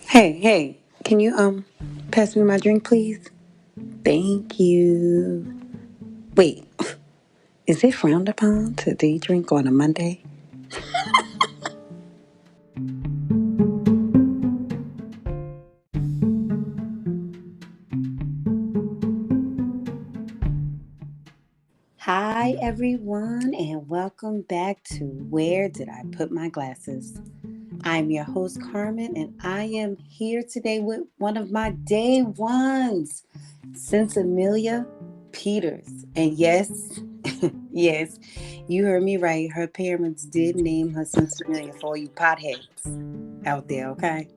Hey, can you pass me my drink, please? Thank you. Wait, is it frowned upon to day drink on a Monday? Hi, everyone, and welcome back to Where Did I Put My Glasses? I'm your host, Carmen, and I am here today with one of my day ones, Sensemillah Peters. And yes, yes, you heard me right. Her parents did name her Sensemillah for all you potheads out there, okay?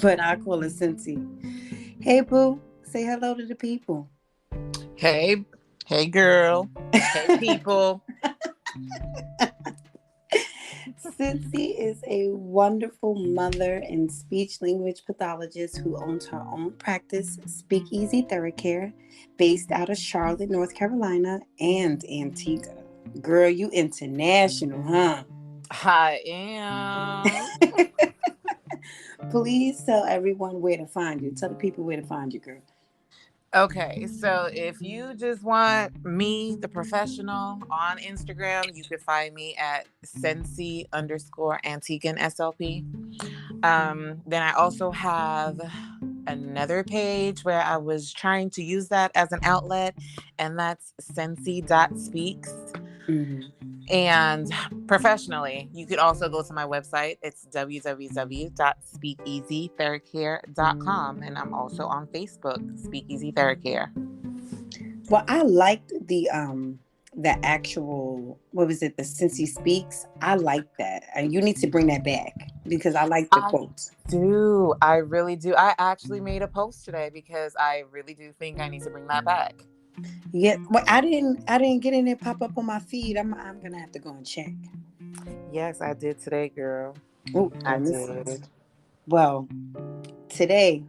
But I call her Sensi. Hey, boo, say hello to the people. Hey, hey, girl. Hey, people. Cincy is a wonderful mother and speech language pathologist who owns her own practice, Speakeasy Theracare, based out of Charlotte, North Carolina, and Antigua. Girl, you international, huh? I am. Please tell everyone where to find you. Tell the people where to find you, girl. Okay, so if you just want me, the professional, on Instagram, you could find me at Sensi underscore Antiguan SLP. Then I also have another page where I was trying to use that as an outlet, and that's sensi.speaks. Mm-hmm. And professionally, you could also go to my website. It's www.speakeasytheracare.com. And I'm also on Facebook, Speakeasy Theracare. Well, I liked the actual, what was it, the Cincy Speaks. I like that, and you need to bring that back because I like the I quotes. do. I really do. I actually made a post today because I really do think I need to bring that back. Yeah, well, I didn't get in it pop up on my feed. I'm gonna have to go and check. Yes, I did today, girl. Oh, I let me see. did. Well, today,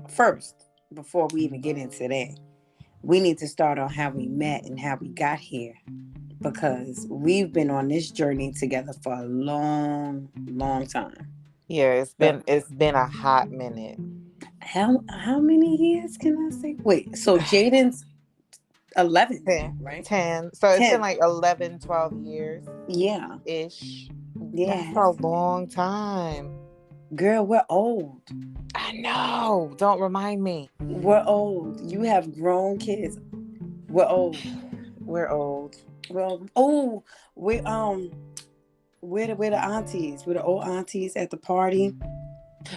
first, before we even get into that, we need to start on how we met and how we got here because we've been on this journey together for a long, long time. Yeah, So, it's been a hot minute. how many years can I say? Wait, so Jaden's 11 now, 10. right? 10. So it's been 10. like 11, 12 years Yeah, ish. That's yeah. a long time. Girl, we're old. I know. Don't remind me. We're old. You have grown kids. We're old. We're old. Well, oh, we're we're the aunties. We're the old aunties at the party.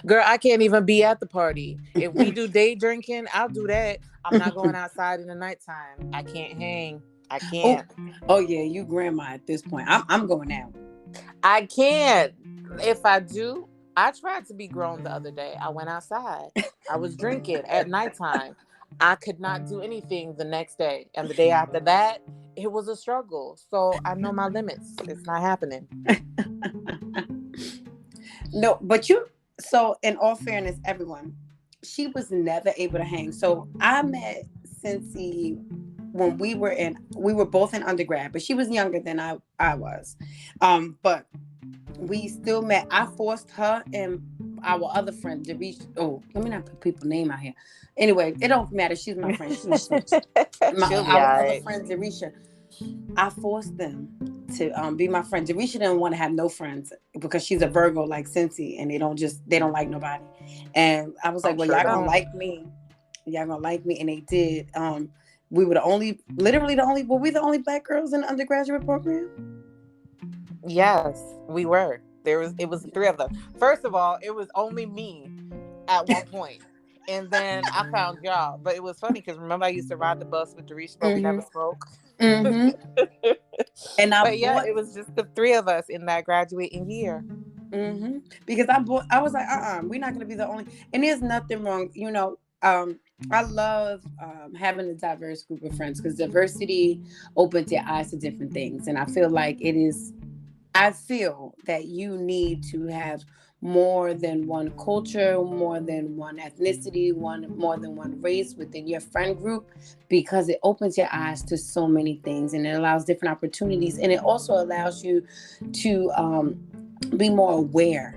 Girl, I can't even be at the party. If we do day drinking, I'll do that. I'm not going outside in the nighttime. I can't hang. I Oh, can't. oh yeah, you grandma at this point. I'm going out. I can't. If I do, I tried to be grown the other day. I went outside. I was drinking at nighttime. I could not do anything the next day. And the day after that, it was a struggle. So I know my limits. It's not happening. No, but you. So, in all fairness, everyone, she was never able to hang. So I met Cincy when we were both in undergrad, but she was younger than I was. But we still met. I forced her and our other friend to reach. Oh, let me not put people's name out here. Anyway, it don't matter. She's my friend. She'll be Our all other right. friend, Derisha. I forced them to be my friend. Derisha didn't want to have no friends because she's a Virgo like Cincy, and they don't like nobody. And I was like, I'm well, sure y'all gonna don't. like me. Y'all gonna like me, and they did. We were the only, literally the only. Were we the only black girls in the undergraduate program? Yes, we were. It was the three of us. First of all, it was only me at one point. And then I found y'all. But it was funny because remember I used to ride the bus with Dorisha, but we never Mm-hmm. spoke. Mm-hmm. And I But yeah, bought. it was just the three of us in that graduating year. Mm-hmm. Because I was like, we're not gonna be the only. And there's nothing wrong, I love having a diverse group of friends because diversity opens your eyes to different things, and I feel like it is. I feel that you need to have more than one culture, more than one ethnicity, more than one race within your friend group because it opens your eyes to so many things and it allows different opportunities and it also allows you to be more aware.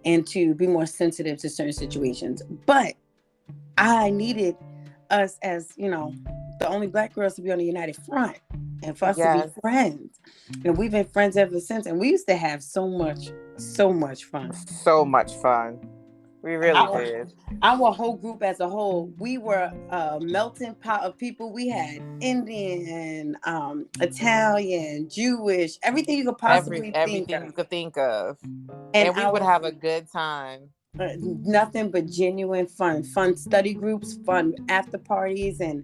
and to be more sensitive to certain situations. But I needed us as, the only black girls to be on the united front and for us to be Yes. friends. And we've been friends ever since. And we used to have so much fun. So much fun. We really Our did. our whole group as a whole, we were a melting pot of people. We had Indian, Italian, Jewish, everything you could possibly think Everything of. you could think of. And And we would our have a good time. nothing but genuine fun study groups, fun after parties, and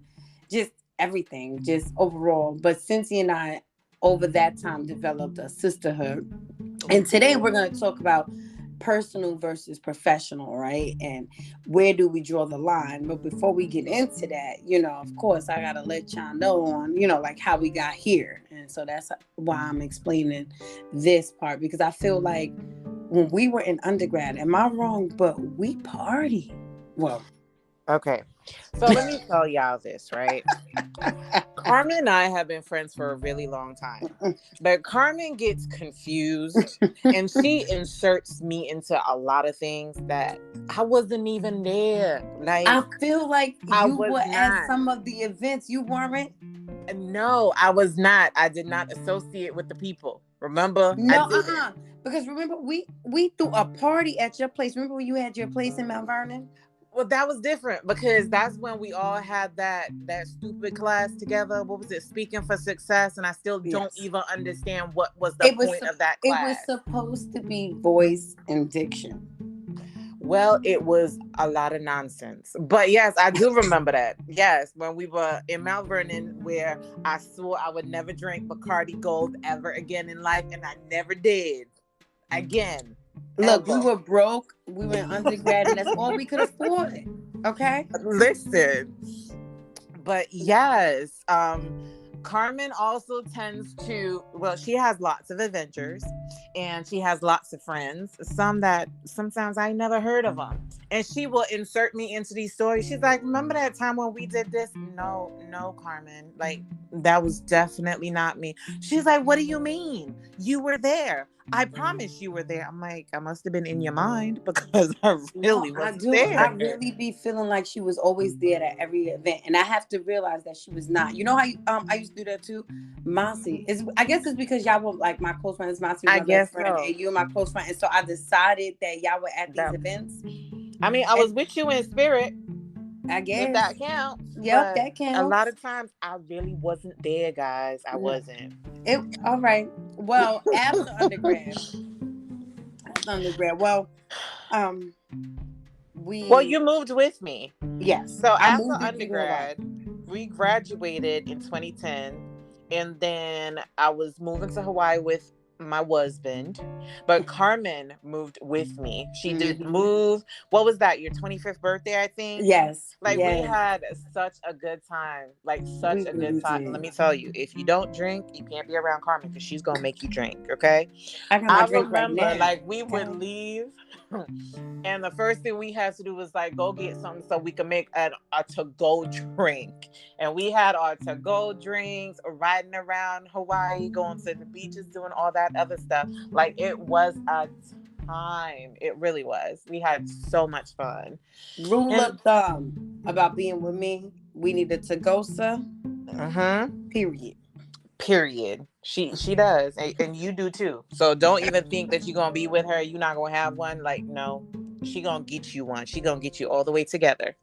just everything, just overall. But Cincy and I, over that time, developed a sisterhood. And today we're going to talk about personal versus professional, right? And where do we draw the line? But before we get into that, of course, I got to let y'all know on, like how we got here. And so that's why I'm explaining this part, because I feel like when we were in undergrad, am I wrong? But we party. Well, Okay. So let me tell y'all this, right? Carmen and I have been friends for a really long time. But Carmen gets confused and she inserts me into a lot of things that I wasn't even there. Like, I feel like I you was were at not. some of the events. You weren't. No, I was not. I did not associate with the people. Remember? I No, didn't. because remember we threw a party at your place. Remember when you had your place in Mount Vernon? Well, that was different because that's when we all had that stupid class together. What was it? Speaking for Success, and I still don't Yes. even understand what was the It was point of that it was class. supposed to be voice and diction. Well, it was a lot of nonsense. But yes, I do remember that. Yes, when we were in Mount Vernon, where I swore I would never drink Bacardi Gold ever again in life, and I never did. Again. Look, we Ever. were broke. We were in undergrad, and that's all we could afford. Okay. Listen. But yes, Carmen also tends to, well, she has lots of adventures and she has lots of friends, some that sometimes I never heard of them. And she will insert me into these stories. She's like, remember that time when we did this? No, no, Carmen. Like, that was definitely not me. She's like, what do you mean? You were there. I promise you were there. I'm like, I must have been in your mind because I No, really I wasn't do. I there. really be feeling like she was always there at every event, and I have to realize that she was not. You know how I used to do that too. Mossy is. I guess it's because y'all were like my close friends. Mossy was I my best guess friend, so. and you were my close friend, and so I decided that y'all were at these That events. I mean, I And was with you in spirit, I if guess, that counts. yep, But that a lot counts. of times I really wasn't there, guys. I No, wasn't. it all right. Well, after undergrad. Well, um, Well, we you moved with me. yes, So I after moved with you to Hawaii. undergrad, we graduated in 2010. And then I was moving to Hawaii with my husband. But Carmen moved with me. She did Mm-hmm. move. What was that? Your 25th birthday, I think? Yes, Like, we yes, had such a good time. Like, such we a good really time. And did. let me tell you, if you don't drink, you can't be around Carmen because she's going to make you drink. Okay. I got my I drink right remember, now. like, we would Okay. leave. And the first thing we had to do was like go get something so we could make a to-go drink. And we had our to-go drinks, riding around Hawaii, going to the beaches, doing all that other stuff. Like, it was a time. It really was. We had so much fun. Rule And of thumb about being with me: we needed to go, sir. Period. period. She does, and you do too. So don't even think that you're gonna be with her. You're not gonna have one. Like, no, she gonna get you one. She gonna get you all the way together.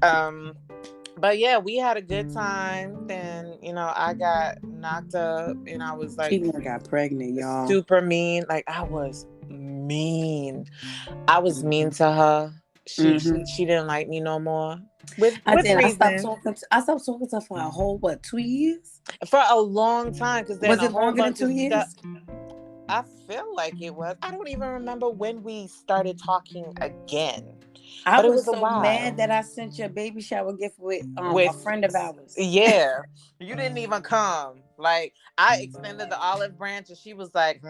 Um, but yeah, we had a good time. Then I got knocked up, and I was She like even got pregnant, y'all. super mean. Like, I was mean. I was mean to her. She Mm-hmm. she, she didn't like me no more. With I with did. reason. I stopped talking to her for a whole 2 years. For a long time, because then Was a it whole longer than bunch of two stuff. years? I feel like it was. I don't even remember when we started talking again, I but it was was a so mad while. that I sent you a baby shower gift with a With friend of ours. yeah, you didn't even come. Like, I extended the olive branch, and she was like,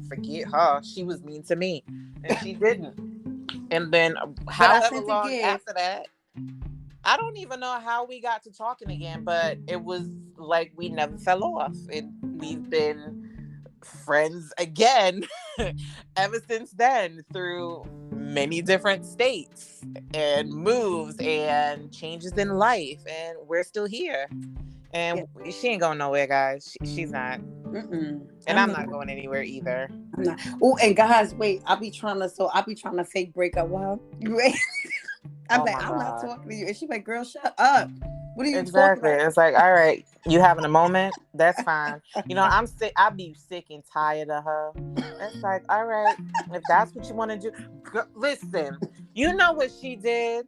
"Forget her. She was mean to me, and she didn't." And then, But I however sent a long gift. after that, I don't even know how we got to talking again. But it was like we never fell off, and we've been friends again ever since then, through many different states and moves and changes in life, and we're still here. Yeah. And she ain't going nowhere, guys. She's not. Mm-mm. And I'm not going anywhere either. I'm not. Oh, and guys, wait. I be trying to fake break up with her. You ready? I'm Oh like, my I'm not God. talking to you. And she's like, girl, shut up. What are you talking Exactly. about? It's like, all right, you having a moment? That's fine. I'm sick. I be sick and tired of her. It's like, all right, if that's what you want to do, listen. You know what she did?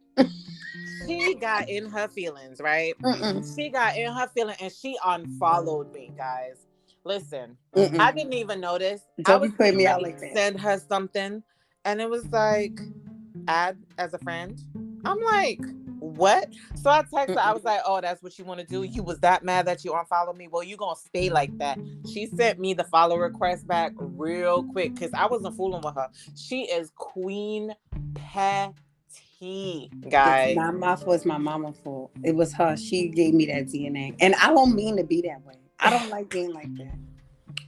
She got in her feelings, right? Mm-mm. She got in her feeling and she unfollowed me, guys. Listen, I Mm-mm. didn't even notice. I Don't be was putting getting me out ready like to that. send her something, and it was like, add as a friend. I'm like, what? So I texted her. I was Mm-mm. like, oh, that's what you want to do? You was that mad that you unfollowed me? Well, you gonna stay like that. She sent me the follow request back real quick because I wasn't fooling with her. She is Queen Patty, It's guys. not my fault. It's my mama's fault. It was her. She gave me that DNA. And I don't mean to be that way. I don't like being like that.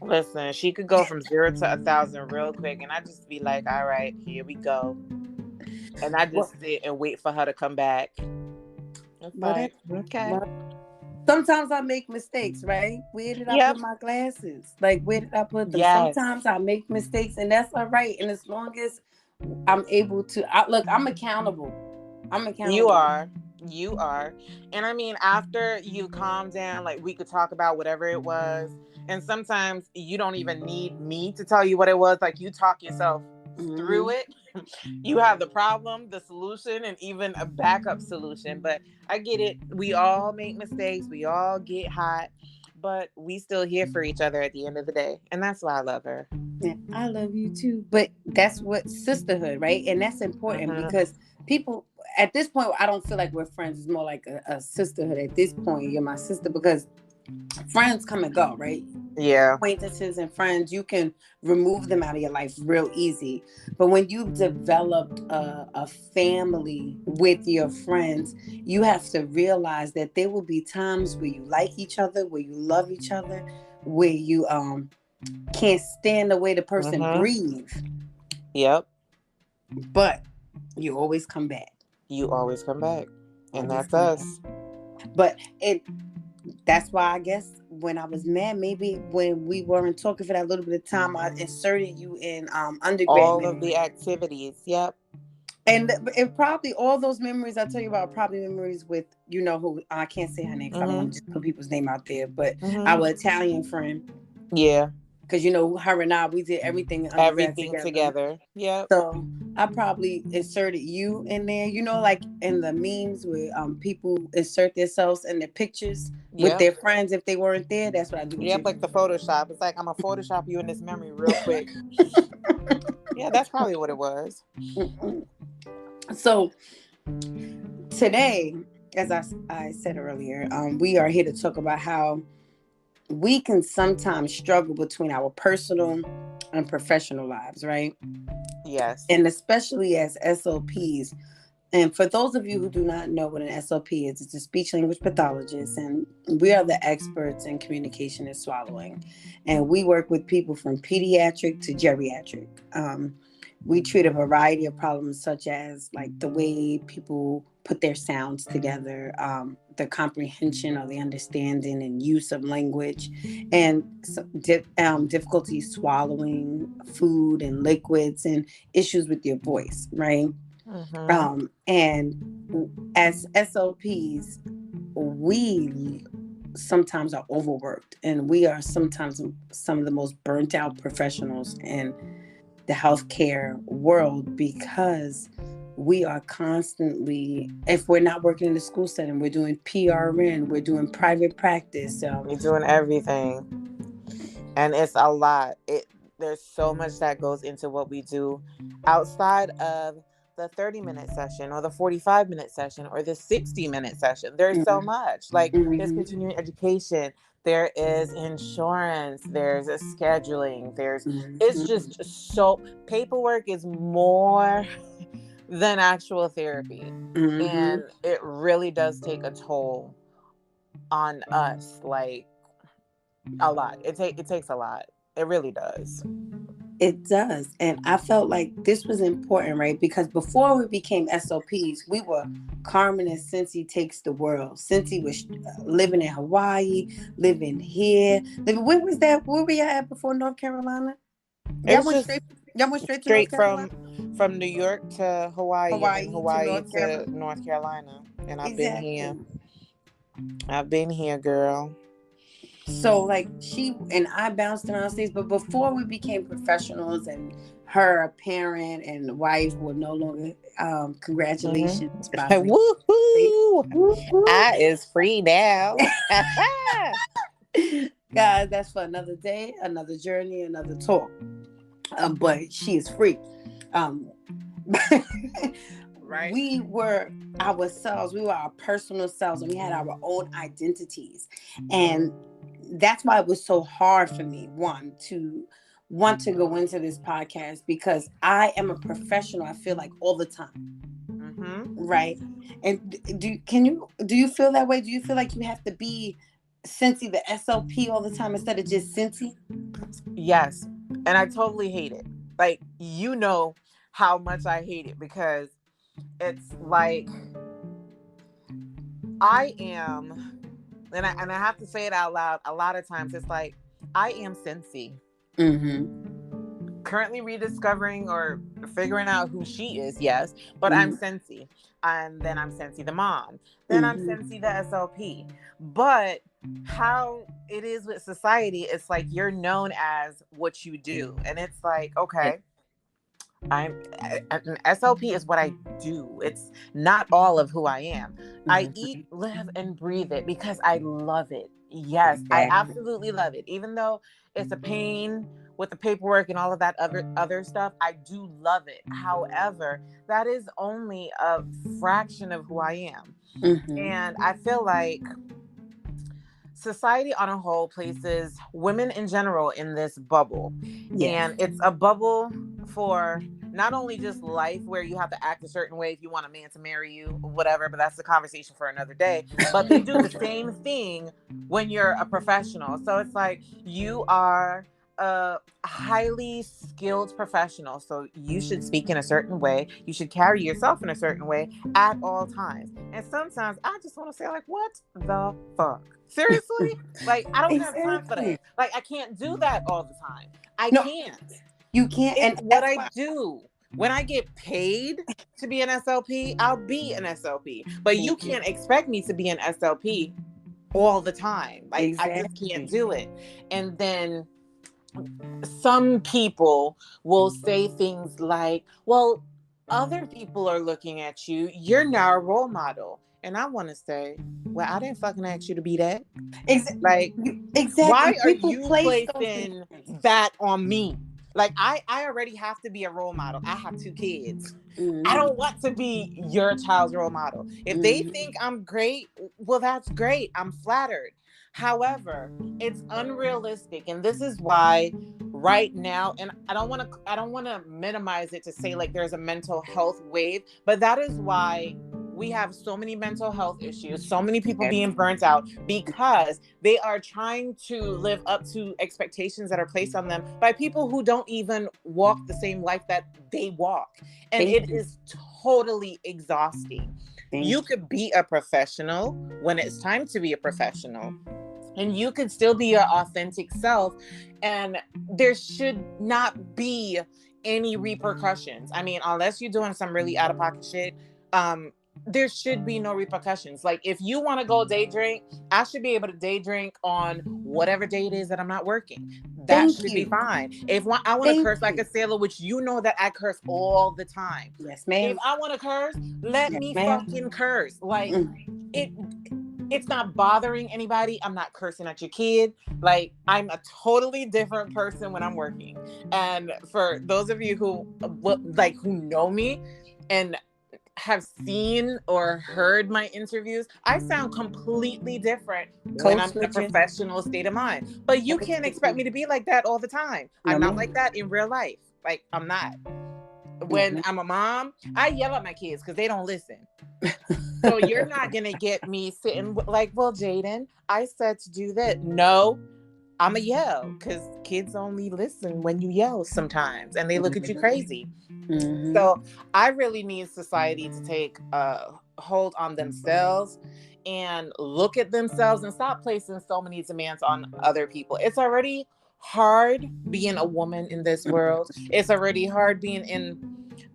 Listen, she could go from 0 to 1,000 real quick, and I just be like, all right, here we go. And I Well, just sit and wait for her to come back. It's whatever. like, okay. Well, sometimes I make mistakes, right? Where did I put Yep. my glasses? Like, where did I put them? Yes. Sometimes I make mistakes, and that's all right. And as long as I'm able to, look, I'm accountable. I'm You accountable. are. You are. And I mean, after you calm down, like we could talk about whatever it was. And sometimes you don't even need me to tell you what it was. Like you talk yourself through Hmm. it. You have the problem, the solution, and even a backup solution. But I get it. We all make mistakes. We all get hot. But we still here for each other at the end of the day. And that's why I love her. Yeah, I love you too. But that's what sisterhood, right? And that's important Hmm. because people at this point, I don't feel like we're friends. It's more like a sisterhood at this point. You're my sister because friends come and go, right? Yeah. Acquaintances and friends, you can remove them out of your life real easy. But when you've developed a family with your friends, you have to realize that there will be times where you like each other, where you love each other, where you can't stand the way the person Hmm. breathes, Yep. but you always come back. You always come back. And Always that's come back. us. But it that's why I guess when I was mad, maybe when we weren't talking for that little bit of time, I inserted you in undergrad All of the memory. activities. Yep. And it probably all those memories I tell you about are probably memories with who I can't say her name because I don't want to Hmm. just put people's name out there, but our Hmm. Italian friend, Yeah. because her and I we did everything in undergrad Everything together. together. Yep. So I probably inserted you in there, like in the memes where people insert themselves in their pictures with Yep. their friends if they weren't there. That's what I do with Yep. you. Like the Photoshop. It's like I'm gonna Photoshop you in this memory real quick. Yeah, that's probably what it was. Mm-mm. So today, as I said earlier, we are here to talk about how we can sometimes struggle between our personal and professional lives, right? Yes. And especially as SLPs. And for those of you who do not know what an SLP is, it's a speech language pathologist, and we are the experts in communication and swallowing. And we work with people from pediatric to geriatric. We treat a variety of problems, such as like the way people put their sounds together, the comprehension or the understanding and use of language, and difficulty swallowing food and liquids, and issues with your voice, right? Hmm. And as SLPs, we sometimes are overworked, and we are sometimes some of the most burnt out professionals in the healthcare world because we are constantly, if we're not working in the school setting, we're doing PRN, we're doing private practice. You're doing everything. And it's a lot. There's so much that goes into what we do outside of the 30-minute session or the 45-minute session or the 60-minute session. There's so Mhm. much. Like there's Mhm. continuing education, there is insurance, there's a scheduling, it's Mhm. just so paperwork is more than actual therapy. Mhm. And it really does take a toll on us, like a lot. It takes a lot. It really does. It does. And I felt like this was important, right? Because before we became SLPs, we were Carmen and Cincy takes the world. Cincy was living in Hawaii, living here. Where was that? Where were y'all at before North Carolina? It Y'all was went just straight. Y'all went straight to North straight Carolina. from New York to Hawaii, and then Hawaii to Hawaii North to Carolina. North Carolina. And I've been here. Exactly. I've been here, girl. So like she and I bounced around states, but before we became professionals and her a parent and wife were no longer congratulations by Mm-hmm. way Woohoo! of I is free now. guys, that's for another day, another journey, another talk. But she is free. Um Right. we were ourselves, we were our personal selves, and we had our own identities. And that's why it was so hard for me, one, to want to go into this podcast, because I am a professional, I feel like, all the time. Mm-hmm. Right. And do you feel that way? Do you feel like you have to be Cincy the SLP all the time instead of just Cincy? Yes. And I totally hate it. Like, how much I hate it, because it's like I am, and I have to say it out loud a lot of times. It's like I am Cincy, Mm-hmm. currently rediscovering or figuring out who she is. Yes, but I'm Mm-hmm. Cincy, and then I'm Cincy the mom. Then I'm Mm-hmm. Cincy the SLP. But how it is with society, it's like you're known as what you do, and it's like, okay, an SLP is what I do. It's not all of who I am. I eat, Mm-hmm. live, and breathe it because I love it. Yes, I Exactly. absolutely love it. Even though it's a pain with the paperwork and all of that other stuff, I do love it. However, that is only a fraction of who I am. Mm-hmm. And I feel like society on a whole places women in general in this bubble. Yes. And it's a bubble for not only just life where you have to act a certain way if you want a man to marry you or whatever, but that's a conversation for another day. But they do the same thing when you're a professional. So it's like you are a highly skilled professional. So you should speak in a certain way. You should carry yourself in a certain way at all times. And sometimes I just want to say, like, what the fuck? Seriously? Like, I don't have time for Exactly. that. Like, I can't do that all the time. I No, can't. you can't, It's and what that's I why. do. When I get paid to be an SLP, I'll be an SLP. But you Mhm. can't expect me to be an SLP all the time. Like, I just can't Exactly. do it. And then some people will say things like, well, other people are looking at you. You're now a role model. And I want to say, well, I didn't fucking ask you to be that. Like, Exactly. why are People you place those placing demands. that on me? Like, I already have to be a role model. I have 2 kids. I Mm-hmm. don't want to be your child's role model. If they Mm-hmm. think I'm great, well, that's great. I'm flattered. However, it's unrealistic. And this is why right now, and I don't want to minimize it to say like there's a mental health wave, but that is why we have so many mental health issues, so many people being burnt out because they are trying to live up to expectations that are placed on them by people who don't even walk the same life that they walk. And Thank it you. is totally exhausting. Thank You could be a professional when it's time to be a professional, and you can still be your authentic self, and there should not be any repercussions. I mean, unless you're doing some really out of pocket shit, there should be no repercussions. Like, if you want to go day drink, I should be able to day drink on whatever day it is that I'm not working. That Thank should be you. fine. If I want to Thank curse like you. a sailor, which you know that I curse all the time, Yes, if ma'am. I want to curse, let Yes, me ma'am. fucking curse. Like, Mm. it it's not bothering anybody. I'm not cursing at your kid. Like, I'm a totally different person when I'm working. And for those of you who know me and have seen or heard my interviews, I sound completely different when Code I'm in a switching. professional state of mind. But you Code can't expect switching. me to be like that all the time. No, I'm not ma'am. like that in real life. Like, I'm not. No, When ma'am. I'm a mom, I yell at my kids because they don't listen. So you're not gonna get me sitting like, well, Jaden, I said to do that. No, I'ma yell because kids only listen when you yell sometimes, and they look at you crazy. Mm-hmm. So I really need society to take a hold on themselves and look at themselves and stop placing so many demands on other people. It's already hard being a woman in this world. It's already hard being in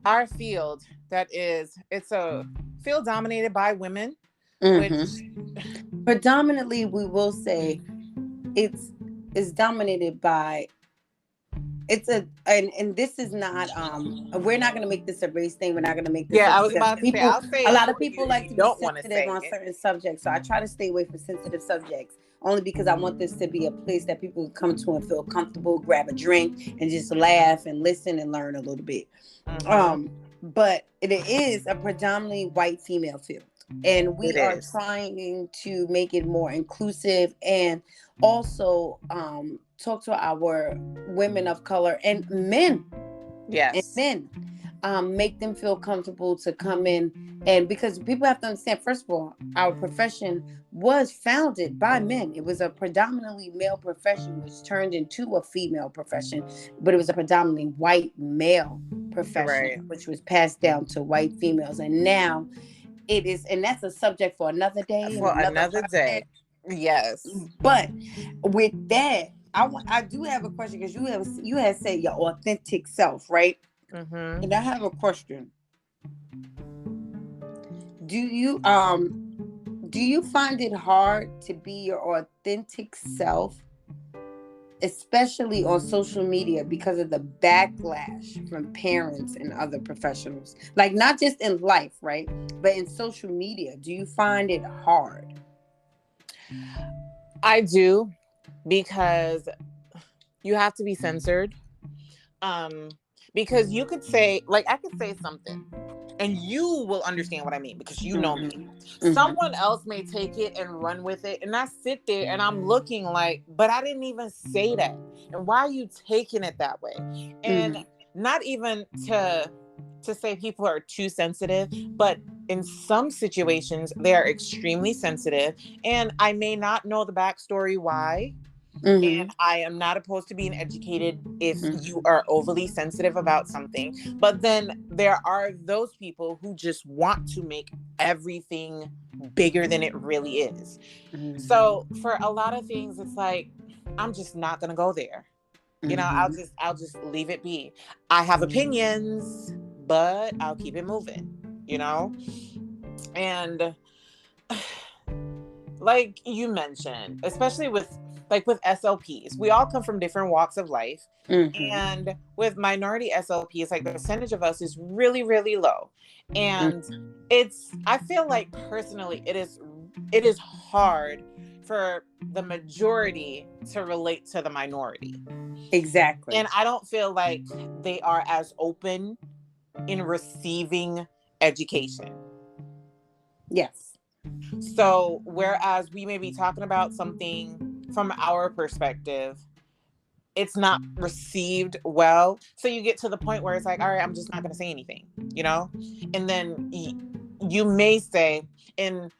our field it's a field dominated by women, which Predominantly, we will say it's is dominated by it's a and this is not we're not going to make this a race thing. We're not going to make this yeah, a I was because about to say people I'll say a it lot of for you people if like you to be don't want to sensitive say on it. certain subjects, so I try to stay away from sensitive subjects only because I want this to be a place that people can come to and feel comfortable, grab a drink and just laugh and listen and learn a little bit. Mm-hmm. But it is a predominantly white female field, and It we are is. trying to make it more inclusive and also talk to our women of color and men and Yes. men, make them feel comfortable to come in. And because people have to understand, first of all, our profession was founded by men. It was a predominantly male profession, which turned into a female profession, but it was a predominantly white male profession, Right. which was passed down to white females. And now it is, and that's a subject for another day and For another another podcast. day. Yes. But with that, I do have a question because you have said your authentic self, right? Mm-hmm. And I have a question. Do you find it hard to be your authentic self, especially on social media because of the backlash from parents and other professionals? Like not just in life, right? But in social media, do you find it hard? I do, because you have to be censored. Um, because you could say, like, I could say something and you will understand what I mean because you know me. Mm-hmm. Someone else may take it and run with it, and I sit there and I'm looking like, but I didn't even say that. And why are you taking it that way? And Mm-hmm. not even to say people are too sensitive, but in some situations they are extremely sensitive, and I may not know the backstory why. And Mm-hmm. I am not opposed to being educated if you Mm-hmm. are overly sensitive about something. But then there are those people who just want to make everything bigger than it really is. So for a lot of things, it's like, I'm just not going to go there. You know, Mm-hmm. I'll just leave it be. I have opinions, but I'll keep it moving, you know? And like you mentioned, especially with SLPs, we all come from different walks of life. Mm-hmm. And with minority SLPs, like the percentage of us is really, really low. And I feel like personally, it is hard for the majority to relate to the minority. Exactly. And I don't feel like they are as open in receiving education. Yes. So, whereas we may be talking about something from our perspective, it's not received well. So, you get to the point where it's like, all right, I'm just not going to say anything, you know? And then you may say, and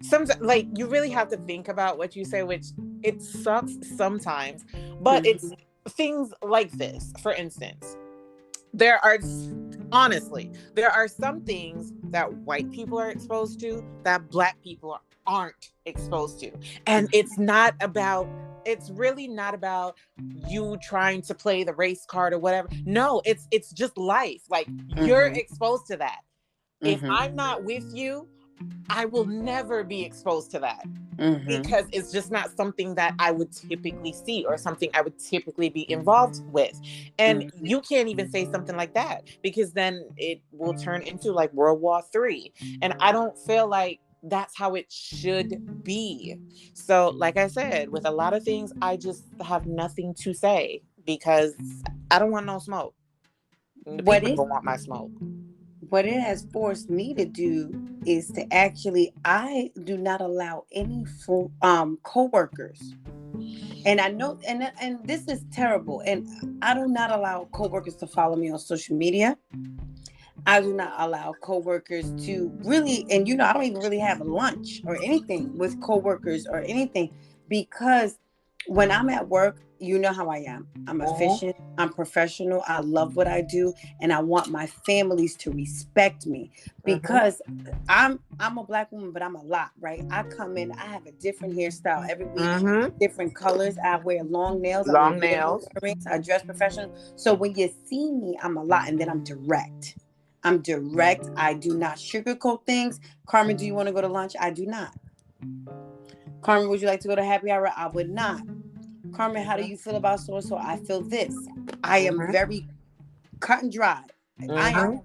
sometimes, like, you really have to think about what you say, which it sucks sometimes, but it's Mm-hmm. things like this. For instance, there are honestly there are some things that white people are exposed to that black people aren't exposed to, and it's really not about you trying to play the race card or whatever. No, it's just life. Like, you're Mm-hmm. exposed to that. If Mm-hmm. I'm not with you, I will never be exposed to that, Mm-hmm. because it's just not something that I would typically see or something I would typically be involved with. And Mm-hmm. you can't even say something like that, because then it will turn into like World War III. And I don't feel like that's how it should be. So, like I said, with a lot of things, I just have nothing to say because I don't want no smoke. The What people it don't want my smoke. what it has forced me to do is to actually I do not allow any coworkers. And I know and this is terrible, and I do not allow coworkers to follow me on social media. I do not allow coworkers to really, and I don't even really have a lunch or anything with coworkers or anything, because when I'm at work, you know how I am. I'm Mm-hmm. efficient, I'm professional, I love what I do, and I want my families to respect me, Mm-hmm. because I'm a black woman, but I'm a lot, right? I come in, I have a different hairstyle every week, Mm-hmm. different colors. I wear long nails, I wear Long real nails. earrings, I dress professional. So when you see me, I'm a lot, and then I'm direct. I'm direct. I do not sugarcoat things. Carmen, do you want to go to lunch? I do not. Carmen, would you like to go to happy hour? I would not. Carmen, how do Mm-hmm. you feel about so and so? I feel this. I am Mm-hmm. very cut and dry. I am.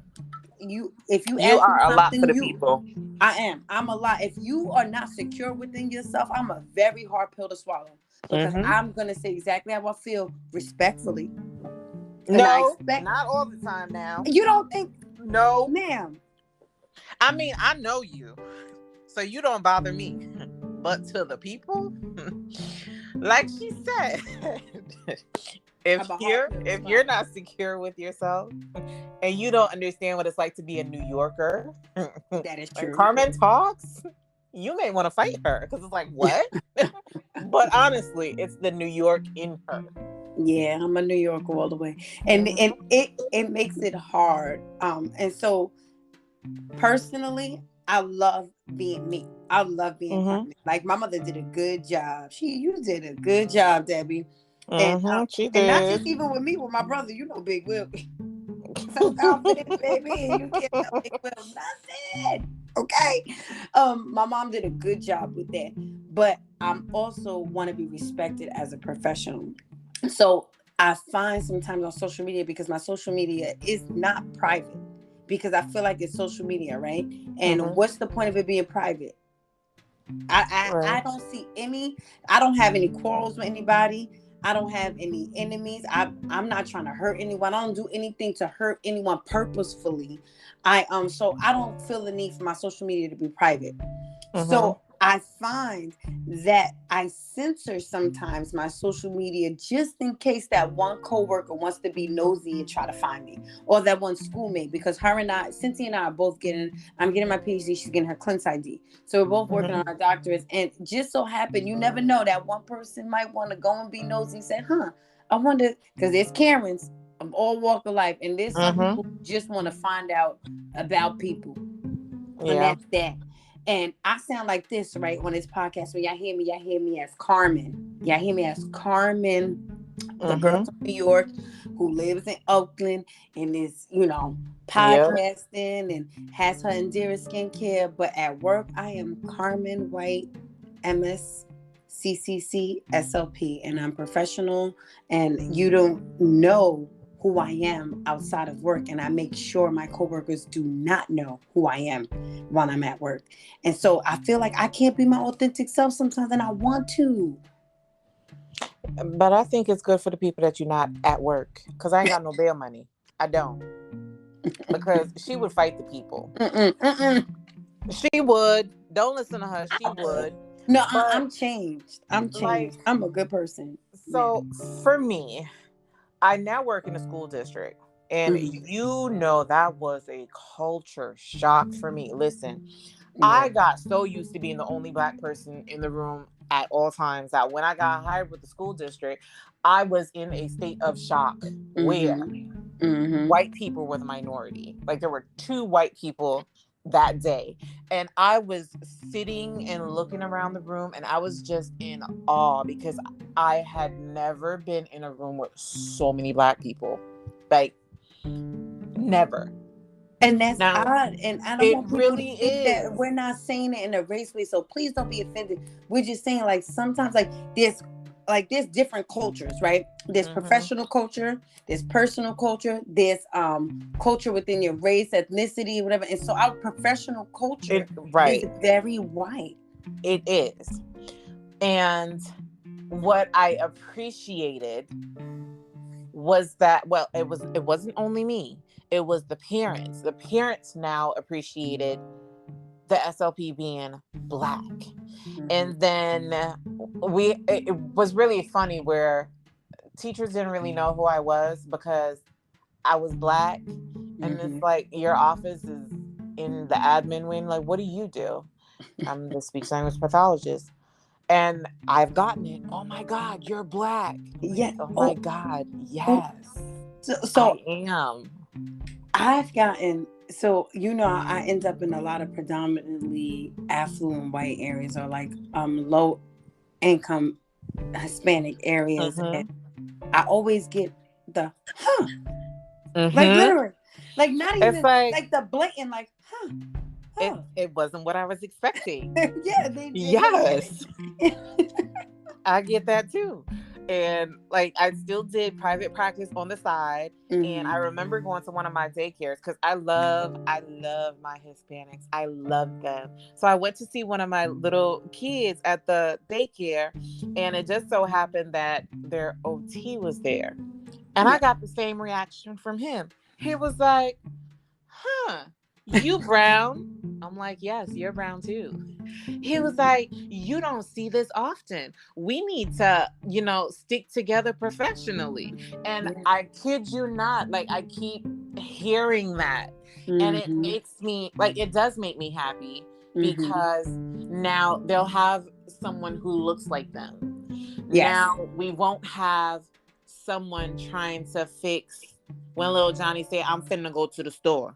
Mm-hmm. If you You ask me are a lot for something, the people. I am. I'm a lot. If you are not secure within yourself, I'm a very hard pill to swallow, because Mm-hmm. I'm gonna say exactly how I feel respectfully, and I No, expect. not all the time now. You don't think, No. ma'am? I mean, I know you, so you don't bother me. But to the people, like she said, if I'm a hard you're pill to if you're swallow. not secure with yourself and you don't understand what it's like to be a New Yorker, That is when true. Carmen talks, you may want to fight her because it's like, what? But honestly, it's the New York in her. Yeah, I'm a New Yorker all the way, and Mm-hmm. it makes it hard. And so personally, I love being me. I love being Mm-hmm. Carmen. Like my mother did a good job. You did a good job, Debbie, and Mm-hmm. She and not just did. even with me, with my brother. Big Will, so confident, baby. You can't tell Big Will nothing. Okay, my mom did a good job with that, but I'm also want to be respected as a professional. So I find sometimes on social media, because my social media is not private, because I feel like it's social media, right? And Mm-hmm. what's the point of it being private? I Right. don't see any. I don't have any quarrels with anybody. I don't have any enemies. I'm not trying to hurt anyone. I don't do anything to hurt anyone purposefully. So I don't feel the need for my social media to be private. Mm-hmm. So I find that I censor sometimes my social media, just in case that one coworker wants to be nosy and try to find me, or that one schoolmate, because her and I, Cynthia and I, are both getting. I'm getting my PhD. She's getting her CLINS ID. So we're both working on Mm-hmm. our doctorates, and just so happen, you never know, that one person might want to go and be nosy and say, "Huh, I wonder," because there's Karens of all walk of life, and there's some people Mm-hmm. who just want to find out about people, and Yeah. that's that. And I sound like this, right, on this podcast. When y'all hear me as Carmen. Y'all hear me as Carmen, the girl Mm-hmm. from New York who lives in Oakland and is, Yep. podcasting and has her Indira skincare. But at work, I am Carmen White, MS, CCC, SLP, and I'm professional. And you don't know who I am outside of work, and I make sure my coworkers do not know who I am while I'm at work. And so I feel like I can't be my authentic self sometimes, and I want to. But I think it's good for the people that you're not at work because I ain't got no bail money. I don't. Because she would fight the people. Mm-mm, mm-mm. She would. Don't listen to her. She would. No, But I'm changed. I'm like, changed. I'm a good person now. so for me, I now work in a school district. And Mm, that was a culture shock for me. Listen, yeah. I got so used to being the only black person in the room at all times that when I got hired with the school district, I was in a state of shock where Mm-hmm. Mm-hmm. white people were the minority. Like there were two white people that day. And I was sitting and looking around the room and I was just in awe because I had never been in a room with so many black people. Like never. And that's Now, odd. And I don't it want people to really think that is. we're not saying it in a race way. So please don't be offended. We're just saying, like, sometimes, there's different cultures, right? There's Mm-hmm. professional culture, there's personal culture, there's culture within your race, ethnicity, whatever. And so our professional culture is Right. very white. It is. And what I appreciated was that, well, it wasn't only me. It was the parents. The parents now appreciated the SLP being black. Mm-hmm. And then it was really funny where teachers didn't really know who I was because I was black And it's Mm-hmm. like, your office is in the admin wing. Like, what do you do? I'm the speech language pathologist. And I've gotten it. Oh my God, you're Black. I'm like, Yeah. oh my Oh, God, oh. yes, So I am. I've gotten, so I end up in a lot of predominantly affluent white areas, or like low income Hispanic areas, and Mm-hmm. I always get the huh, like Mm-hmm. literally, like not It's even like, like the blatant, like it, huh. it wasn't what I was expecting. Yeah, they don't get Yes. it. I get that too. And like, I still did private practice on the side. And I Hmm. remember going to one of my daycares because I love my Hispanics. I love them. So I went to see one of my little kids at the daycare, and it just so happened that their OT was there. And I Yeah, got the same reaction from him. He was like, huh, you brown? I'm like, yes, you're brown too. He was like, you don't see this often. We need to, stick together professionally. And yeah. I kid you not, like, I keep hearing that. And it Hmm. makes me, like, it does make me happy Hmm. because now they'll have someone who looks like them. Yes. Now we won't have someone trying to fix when little Johnny say, I'm finna go to the store.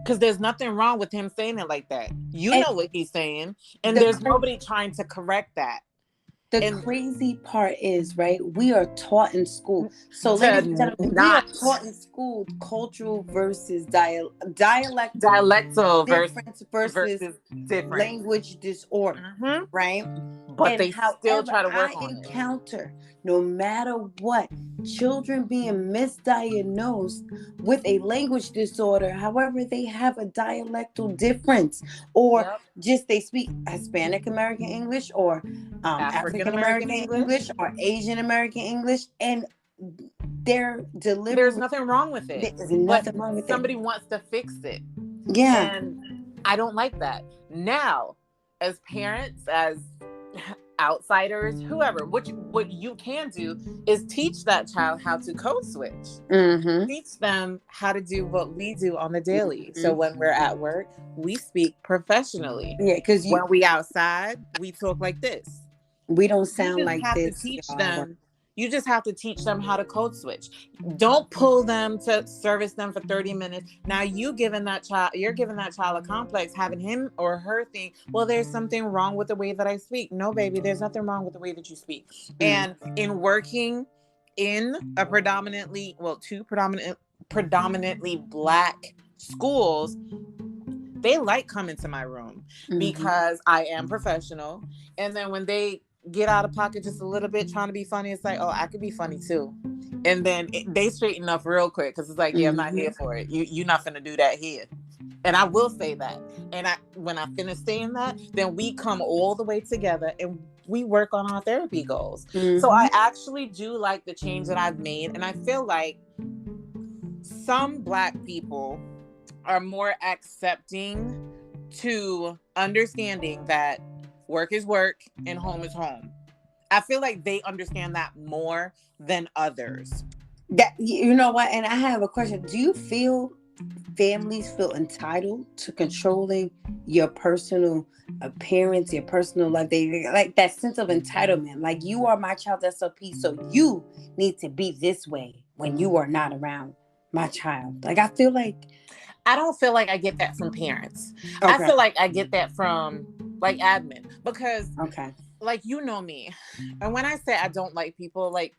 Because there's nothing wrong with him saying it like that. You And know what he's saying. And the there's cra- nobody trying to correct that. the And crazy part is, right, we are taught in school. So, ladies and to gentlemen, we are not taught in school cultural versus dialectal dialectal difference versus versus different. language disorder, Hmm. right? But And they still however try to I work on it. encounter, no matter what, children being misdiagnosed with a language disorder, however, they have a dialectal difference, or Yep. just they speak Hispanic American English, or African African American American English. English, or Asian American English, and their There's delivery, nothing wrong with it. there is But nothing wrong with it. somebody wants to fix it. Yeah. And I don't like that. Now, as parents, as outsiders, whoever, what you can do is teach that child how to code switch. Mm-hmm. Teach them how to do what we do on the daily. So Mm-hmm. when we're at work, we speak professionally. Yeah, because When we outside, we talk like this. we don't You sound just like have to this, teach y'all. them. You just have to teach them how to code switch. Don't pull them to service them for 30 minutes. Now you're giving that child a complex, having him or her think, well, there's something wrong with the way that I speak. No, baby, there's nothing wrong with the way that you speak. Mm. And in working in a predominantly Black schools, they like coming to my room Mm-hmm. because I am professional. And then when they get out of pocket just a little bit trying to be funny, it's like, oh, I could be funny too. And then they straighten up real quick because it's like, yeah, I'm not Mm-hmm. here for it. You're not gonna do that here. And I will say that. And when I finish saying that, then we come all the way together and we work on our therapy goals. So Mm-hmm. I actually do like the change that I've made. And I feel like some Black people are more accepting to understanding that work is work and home is home. I feel like they understand that more than others. That, you know what? And I have a question. Do you feel families feel entitled to controlling your personal appearance, your personal life? They like that sense of entitlement. Like, you are my child's SLP, so you need to be this way when you are not around my child. Like, I feel like I don't feel like I get that from parents. I okay, feel like I get that from like admin because okay. like you know me. And when I say I don't like people, like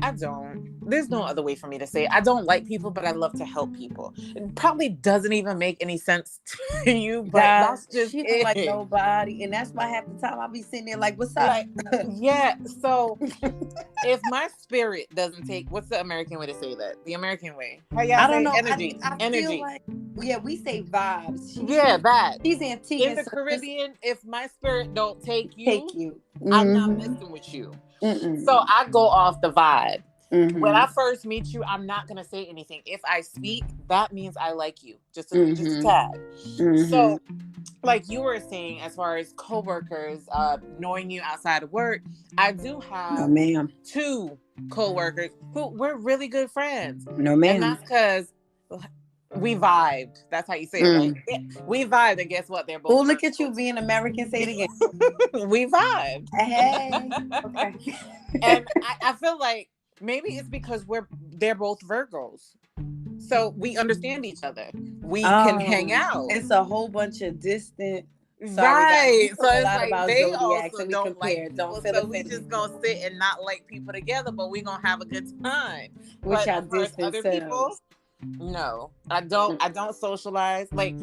I don't. There's no other way for me to say it. I don't like people, but I love to help people. It probably doesn't even make any sense to you, but Guys, that's just she don't like it. nobody, and that's why half the time I'll be sitting there like, "What's up?" Like, yeah. So if my spirit doesn't take, what's the American way to say that? The American way. How y'all I don't say know. energy? I feel Energy. like, yeah, we say vibes. Yeah, that. She's antique, In and the so just Caribbean, if my spirit don't take take you, you. I'm not Mm-hmm. messing with you. So Mm-mm. I go off the vibe. When Mm-hmm. I first meet you, I'm not gonna say anything. If I speak, that means I like you, just a Mm-hmm. tad. Mm-hmm. So, like you were saying, as far as coworkers, knowing you outside of work, I do No, have ma'am. two coworkers who we're really good friends, No, and ma'am. that's because We vibed. That's how you say it, right? Mm. Yeah, we vibed, and guess what? They're Oh, both look at you Virgos. being American. Say it again. We vibed. Hey. Okay. And I feel like maybe it's because they're both Virgos. So we understand each other. We can hang out. It's a whole bunch of distant. Sorry, guys. We Right. So talk a it's lot like about they zodiacs also and we don't like compare. Don't people. feel So we offended. just gonna sit and not like people together, but we gonna have a good time. With But your as far as distant other people, selves. no. I don't socialize. Like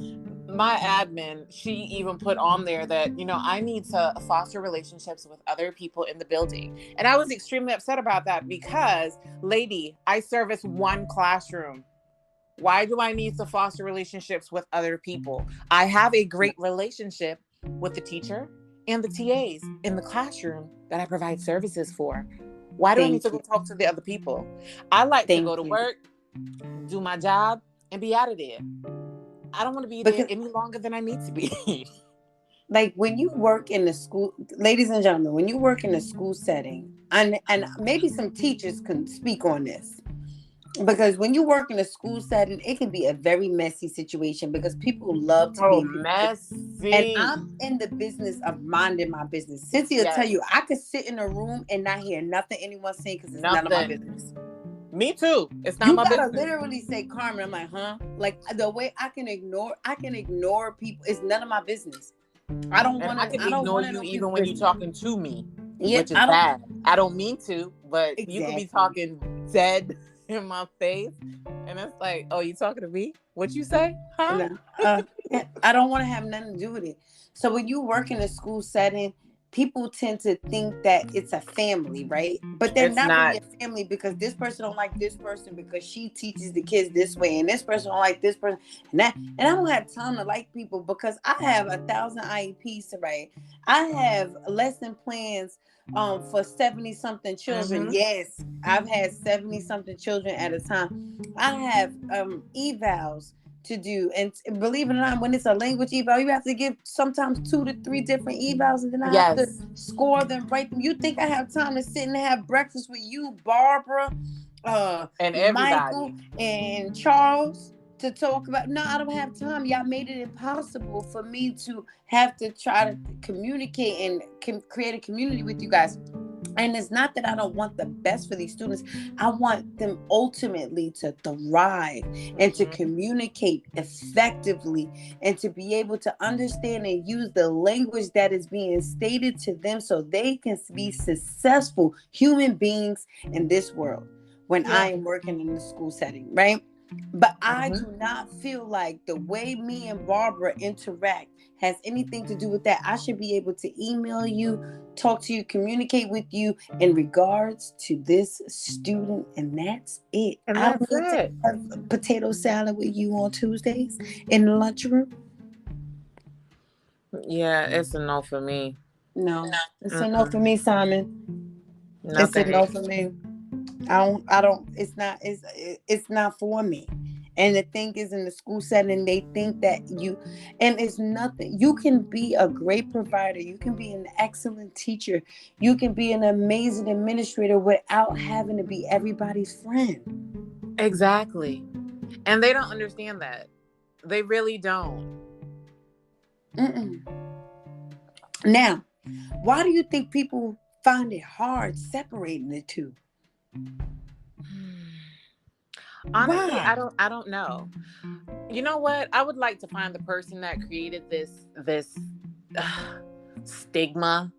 my admin, she even put on there that, I need to foster relationships with other people in the building. And I was extremely upset about that because, lady, I service one classroom. Why do I need to foster relationships with other people? I have a great relationship with the teacher and the TAs in the classroom that I provide services for. Why do I need Thank to go you. talk to the other people? I like to go Thank to you. work, do my job, and be out of there. I don't want to be there Because any longer than I need to be. like when you work in the school, ladies and gentlemen, when you work in a school setting, and maybe some teachers can speak on this. Because when you work in a school setting, it can be a very messy situation because people love to be Oh, opinionated. And messy. I'm in the business of minding my business. Cynthia will tell Yes. you, I could sit in a room and not hear nothing anyone's saying because it's none of my Nothing. business. Me too. It's not You my gotta business. literally say, Carmen. I'm like, huh? Like the way I can ignore people. It's none of my business. I don't And want I to. can I don't ignore want to you know even people's when you're business. talking to me, Yeah, which is I don't. bad. I don't mean to, but you could be Exactly. talking dead in my face, and it's like, oh, you talking to me? What you say? Huh? No, yeah, I don't want to have nothing to do with it. So when you work in a school setting, people tend to think that it's a family, right? But they're It's not really not. a family because this person don't like this person because she teaches the kids this way, and this person don't like this person, and that. And I don't have time to like people because I have 1,000 IEPs to write. I have lesson plans for 70 something children. Mm-hmm. Yes, I've had 70 something children at a time. I have evals to do. And believe it or not, when it's a language eval, you have to give sometimes 2 to 3 different evals, and then I have to Yes, score them, write them. You think I have time to sit and have breakfast with you, Barbara, and Michael, everybody. and Charles? To talk about, no, I don't have time. Y'all made it impossible for me to have to try to communicate and create a community with you guys. And it's not that I don't want the best for these students. I want them ultimately to thrive and to Mm-hmm. communicate effectively and to be able to understand and use the language that is being stated to them so they can be successful human beings in this world when I Yeah. am working in the school setting, right? But I Mm-hmm. do not feel like the way me and Barbara interact has anything to do with that. I should be able to email you, talk to you, communicate with you in regards to this student, and that's it. And I that's don't need to it. have potato salad with you on Tuesdays in the lunchroom. Yeah, it's a no for me. No, it's a no Mm-mm. for me, Simon. It's a Nothing. no for me. I don't. It's not for me. And the thing is, in the school setting, they think that and it's nothing. You can be a great provider. You can be an excellent teacher. You can be an amazing administrator without having to be everybody's friend. Exactly. And they don't understand that. They really don't. Mm-mm. Now, why do you think people find it hard separating the two? Honestly, Why? I don't know. You know what? I would like to find the person that created this stigma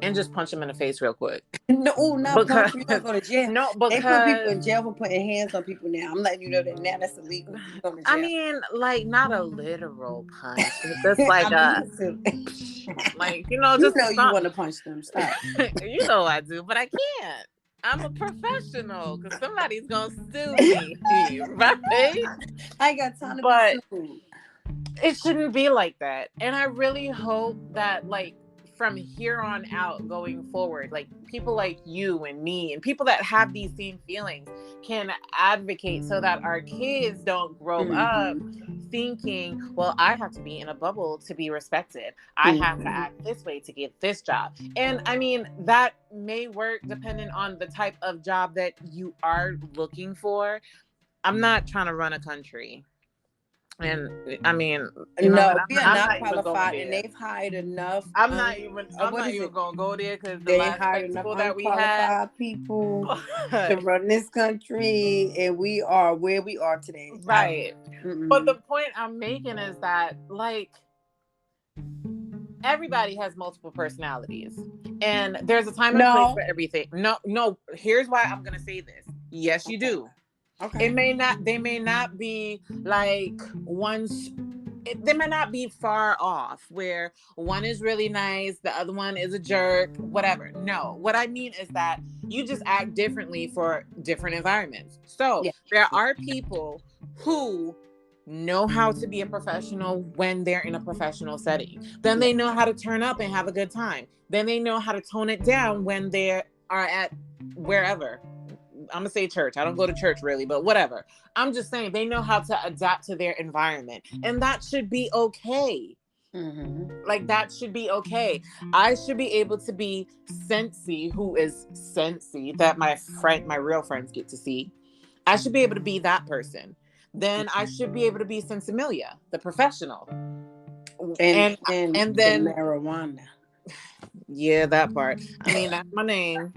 and just punch them in the face real quick. No, oh, not Because punch. You're gonna go to jail. no, They put people because in jail for putting hands on people now. I'm letting you know that now that's illegal. You're going to I jail. mean, like not a literal punch, but just like I a mean to. like You just know you some. want to punch them. Stop. You know I do, but I can't. I'm a professional because somebody's gonna sue me, right? I ain't got time to be But sued. it shouldn't be like that. And I really hope that, like, from here on out going forward, like people like you and me and people that have these same feelings can advocate so that our kids don't grow up Mm-hmm. thinking, well, I have to be in a bubble to be respected. I have to Mm-hmm. act this way to get this job. And I mean, that may work depending on the type of job that you are looking for. I'm not trying to run a country. And I mean, you know what? No, we are I'm not not even going qualified, and there. they've hired enough. I'm What not is even it? gonna go there because the They last hired tech enough school that we had. unqualified people to But run this country, and we are where we are today. right. But Mm-mm. the point I'm making is that like everybody has multiple personalities, and there's a time and place No. for everything. No, no. Here's why I'm gonna say this. Yes, you Okay. do. It Okay. may not. They may not be like they might not be far off where one is really nice, the other one is a jerk, whatever. No, what I mean is that you just act differently for different environments. So Yeah. there are people who know how to be a professional when they're in a professional setting. Then Yeah. they know how to turn up and have a good time. Then they know how to tone it down when they are at wherever. I'm gonna say church. I don't go to church really, but whatever. I'm just saying they know how to adapt to their environment, and that should be okay. Mm-hmm. Like that should be okay. I should be able to be Sensei, who is Sensei that my real friends get to see. I should be able to be that person. Then I should be able to be Sensemillah, the professional, And and and and the then marijuana. yeah, that part. I mean, that's my name.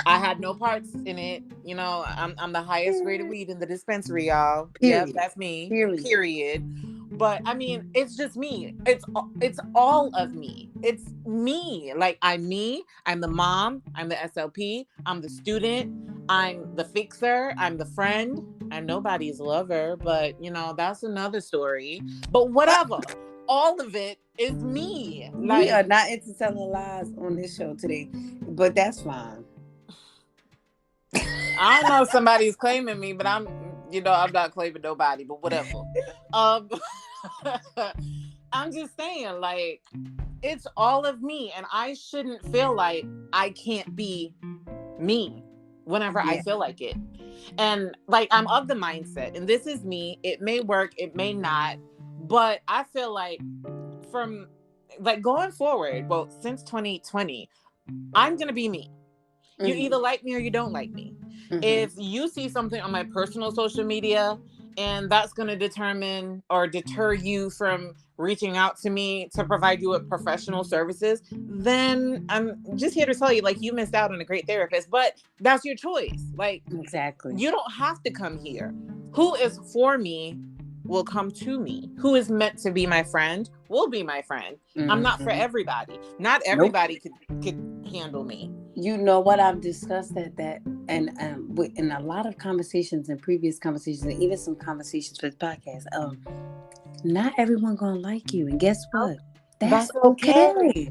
I had no parts in it. You know, I'm the highest grade of weed in the dispensary, y'all. Yep, Period. that's me. Period. Period. But I mean, it's just me. It's all of me. It's me. Like I'm me. I'm the mom. I'm the SLP. I'm the student. I'm the fixer. I'm the friend. I'm nobody's lover, but you know, that's another story. But whatever. All of it is me. We Like are not into telling lies on this show today, but that's fine. I don't know if somebody's claiming me, but I'm not claiming nobody, but whatever. Um, I'm just saying, like, it's all of me, and I shouldn't feel like I can't be me whenever I Yeah. feel like it. And like, I'm of the mindset, and this is me. It may work, it may not, but I feel like from like going forward, well, since 2020, I'm gonna be me. You Mm-hmm. either like me or you don't like me. Mm-hmm. If you see something on my personal social media and that's going to determine or deter you from reaching out to me to provide you with professional services, then I'm just here to tell you, like, you missed out on a great therapist, but that's your choice. Like, Exactly. you don't have to come here. Who is for me will come to me. Who is meant to be my friend will be my friend. I'm not for Mm-hmm. everybody. Not Nope. everybody could handle me. You know what, I've discussed that and in a lot of conversations and previous conversations and even some conversations for this podcast. Not everyone gonna like you, and guess what? That's That's okay. okay.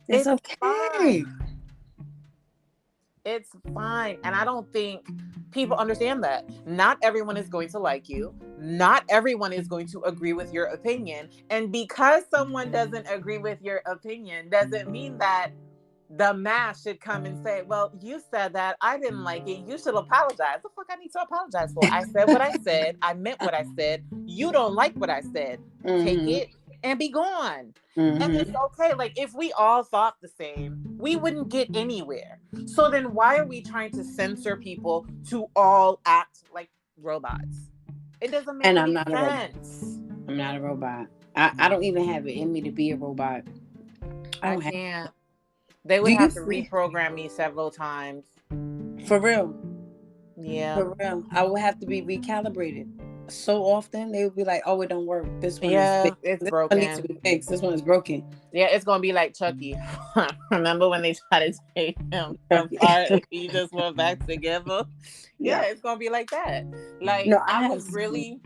It's It's okay. fine. It's fine. And I don't think people understand that. Not everyone is going to like you. Not everyone is going to agree with your opinion. And because someone doesn't agree with your opinion, doesn't mean that the mass should come and say, well, you said that. I didn't like it. You should apologize. The fuck I need to apologize for? I said what I said. I meant what I said. You don't like what I said. Take Mm-hmm. it and be gone. And it's Mm-hmm. okay. Like, if we all thought the same, we wouldn't get anywhere. So then why are we trying to censor people to all act like robots? It doesn't make And I'm any not a robot. sense. I'm not a robot. I don't even have it in me to be a robot. I I don't have. can't. They Do would you have to feel reprogram me several times. for real? Yeah. For real, I will have to be recalibrated. So often they would be like, "Oh, it don't work. This one is Yeah, fixed. it's This one needs to broken. be fixed. This one is broken." Yeah, it's gonna be like Chucky. Remember when they tried to take him apart and he just went back together? Yeah, Yeah. it's gonna be like that. Like No, I I have was seen. really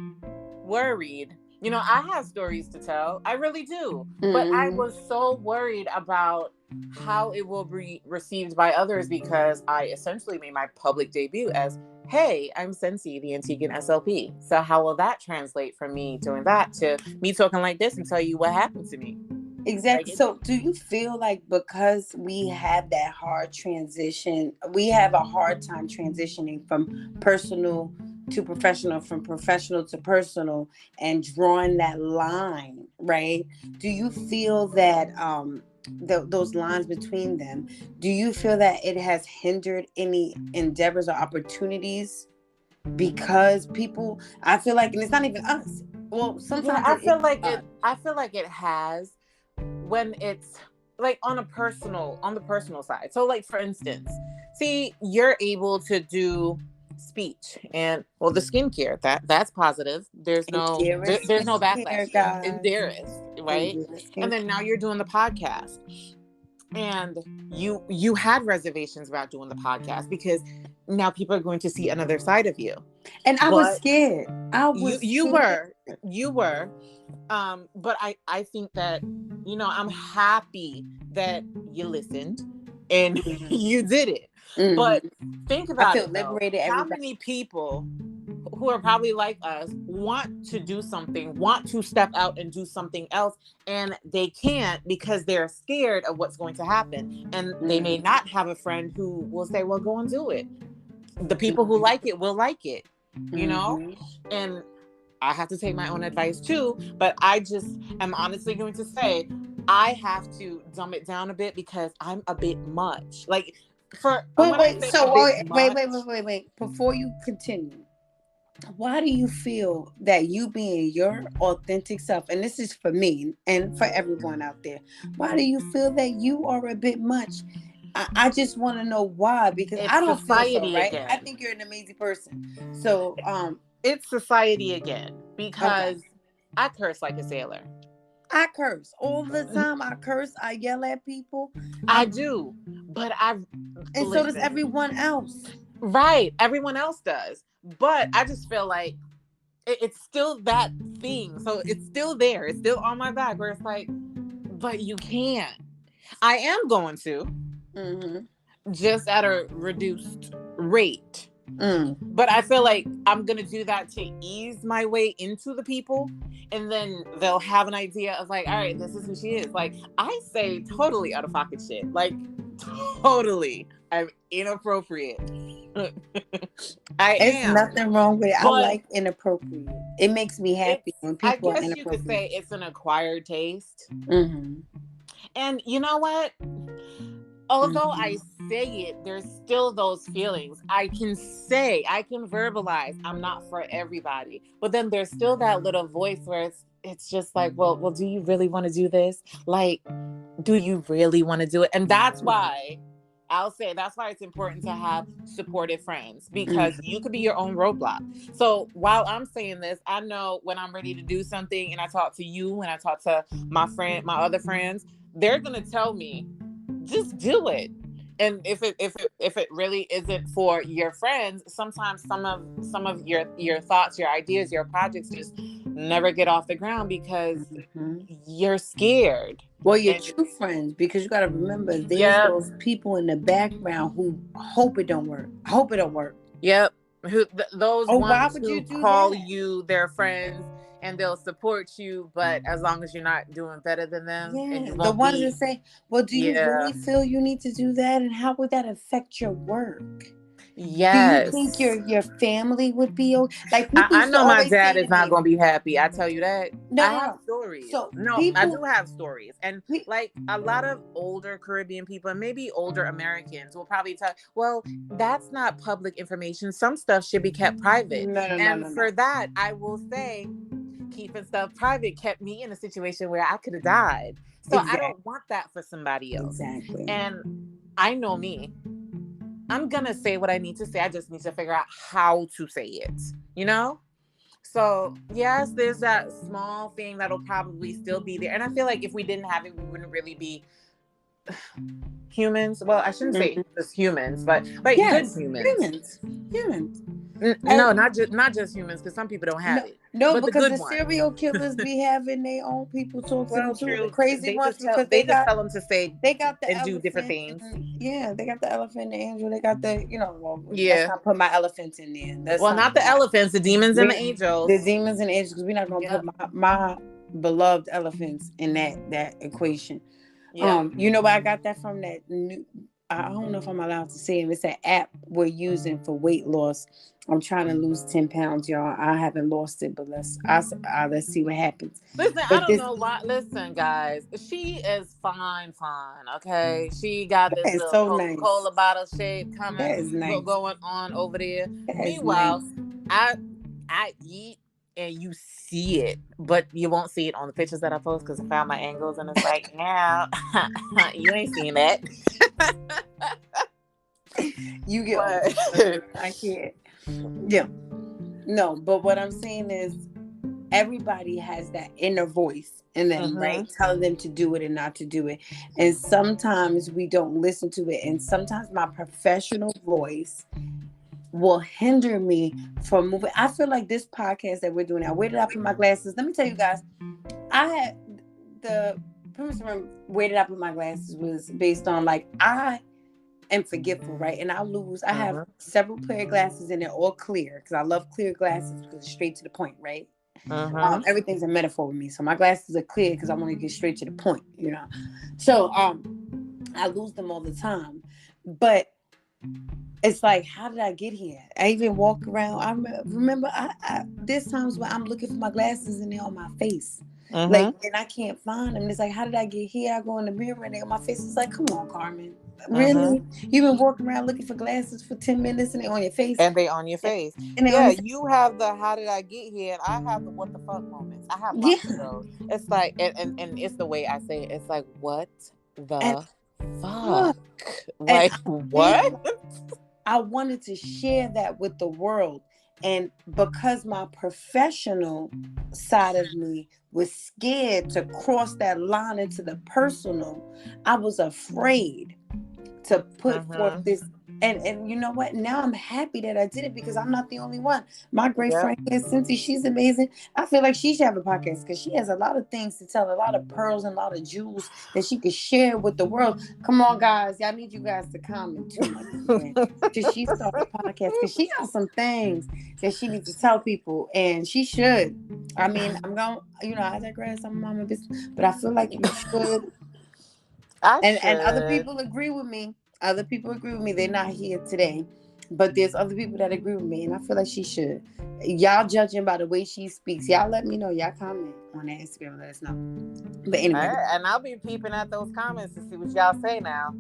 worried. You know, I have stories to tell. I really do. But I Mm-hmm. was so worried about how it will be received by others because I essentially made my public debut as, hey, I'm Sensi, the Antiguan SLP. So how will that translate from me doing that to me talking like this and tell you what happened to me? Like Exactly. it, So, do you feel like because we have that hard transition, we have a hard time transitioning from personal to professional, from professional to personal, and drawing that line, right? Do you feel that those lines between them? Do you feel that it has hindered any endeavors or opportunities because people? I feel like, and it's not even us. Well, Yeah, sometimes it does. I feel like it has, when it's like on the personal side. So like for instance, see, you're able to do speech and, well, the skincare, that's positive. Endurance There's no backlash. skincare, guys. Embarrassed, right? Endurance And then now skincare. you're doing the podcast, and you had reservations about doing the podcast because now people are going to see another side of you. And I was But scared. I you was you scared. were you were but I think that, I'm happy that you listened and Hmm. you did it. Hmm. But think I about feel it though, liberated. how Everybody. many people who are probably like us want to do something, want to step out and do something else, and they can't because they're scared of what's going to happen, and they may Hmm. not have a friend who will say, well, go and do it. The people who Hmm. like it will like it, you know Hmm. and I have to take my own advice too, but I just am honestly going to say I have to dumb it down a bit because I'm a bit much. Like, for Wait, when I wait. say a So, bit wait, much, wait, wait. Before you continue, why do you feel that you being your authentic self, and this is for me and for everyone out there, why do you feel that you are a bit much? I just want to know why, because I it's don't feel so, society right? I again. think you're an amazing person. So, It's society again okay. because I curse like a sailor. I curse all the time. I curse. I yell at people. I I do, but I And so does listen. everyone else. Right, everyone else does, but I just feel like it's still that thing. So it's still there. It's still on my back where it's like, but you can't. I am going to, Mm-hmm. just at a reduced rate. Mm. But I feel like I'm going to do that to ease my way into the people. And then they'll have an idea of like, all right, this is who she is. Like, I say totally out of pocket shit. Like, totally. I'm inappropriate. I It's am. nothing wrong with it. I But like inappropriate. It makes me happy when I people are guess you could inappropriate. say it's an acquired taste. Mm-hmm. And you know what? Although Mm-hmm. I say it, there's still those feelings. I can verbalize, I'm not for everybody. But then there's still that little voice where it's just like, well, do you really want to do this? Like, do you really want to do it? And that's why it's important to have supportive friends, because you could be your own roadblock. So while I'm saying this, I know when I'm ready to do something and I talk to you and I talk to my other friends, they're going to tell me, just do it. And if it really isn't for your friends, sometimes some of your thoughts, your ideas, your projects just never get off the ground because Mm-hmm. you're scared. Well, you're And true friends, because you got to remember there's yep, those people in the background who hope it don't work. I hope it don't work. yep. Those Oh, why ones would you who do call that? you their friends and they'll support you, but as long as you're not doing better than them, and Yeah, you the won't ones that be. say, "Well, do you Yeah. really feel you need to do that, and how would that affect your work? Do you think Yes. your family would be okay?" Like people I used to know my always dad say to is not me, going to be happy. I tell you that. "No, I no, have no." stories. So No, I do people, have stories. And we, like a lot of older Caribbean people and maybe older Americans will probably tell, well, that's not public information. Some stuff should be kept private. no, no, no, And no, no. for that, I will say, keeping stuff private kept me in a situation where I could have died. So I Exactly, don't want that for somebody else. exactly. And I know me. I'm going to say what I need to say. I just need to figure out how to say it, you know? So, yes, there's that small thing that'll probably still be there. And I feel like if we didn't have it, we wouldn't really be humans. Well, I shouldn't say Mhm. just humans, but like good Yes, humans. humans, humans, No, and not just humans, because some people don't no, have it, no, but the because good the ones. serial killers be having their own people talk to them Well, too, the true. crazy ones, because They just tell them to say they got the and do different elephant. things. Yeah, they got the elephant and the angel. They got the, well, let's Yeah. not put my elephants in there. Let's Well, not. not the elephants, the demons and the The angels. demons and angels, because we're not gonna put Yep. my beloved elephants in that equation. Yep. You know where I got that from? That new, I don't know if I'm allowed to say it. It's an app we're using for weight loss. I'm trying to lose 10 pounds, y'all. I haven't lost it, but let's see what happens. Listen, I But don't this know why. Listen, guys, she is fine, fine. Okay, she got that this is little so nice. Coca-Cola bottle shape coming, That is nice. going on over there. That is nice. Meanwhile, I eat and you see it, but you won't see it on the pictures that I post because I found my angles, and it's like, yeah, you ain't seen that. You get on my But nerves. I can't. Yeah. No, but what I'm saying is everybody has that inner voice in them, right? mm-hmm. Telling them to do it and not to do it. And sometimes we don't listen to it. And sometimes my professional voice will hinder me from moving. I feel like this podcast that we're doing now, where did I put my glasses? Let me tell you guys, I had the premise from where did I put my glasses was based on like I am forgetful, right? And I have Mm-hmm. several pair of glasses and they're all clear because I love clear glasses because it's straight to the point, right? Mm-hmm. Everything's a metaphor with me. So my glasses are clear because I want to get straight to the point, you know. So I lose them all the time. But it's like, how did I get here? I even walk around. I remember there's times where I'm looking for my glasses and they're on my face. Like, Mm-hmm. and I can't find them. It's like, how did I get here? I go in the mirror and they're on my face. It's like, come on, Carmen. Really? Mm-hmm. You've been walking around looking for glasses for 10 minutes and they're on your face? And they on your face. And they're on Yeah, your face. you have the how did I get here, and I have the what the fuck moments. I have Yeah. lots of those. It's like, and it's the way I say it. It's like, what And the fuck? fuck. And Like, I think what? I wanted to share that with the world. And because my professional side of me was scared to cross that line into the personal, I was afraid to put forth Mm-hmm. this. And you know what? Now I'm happy that I did it because I'm not the only one. My great Yep. friend here, Cynthia, she's amazing. I feel like she should have a podcast because she has a lot of things to tell, a lot of pearls and a lot of jewels that she could share with the world. Come on, guys. Y'all need you guys to comment too. Should she start a podcast? Because she got some things that she needs to tell people, and she should. I mean, I'm going, I digress. I'm on my business, but I feel like you should I and other should. people agree with me. Other people agree with me. They're not here today, but there's other people that agree with me, and I feel like she should. Y'all judging by the way she speaks. Y'all let me know. Y'all comment on that Instagram and let us know. But All anyway. right, and I'll be peeping at those comments to see what y'all say now.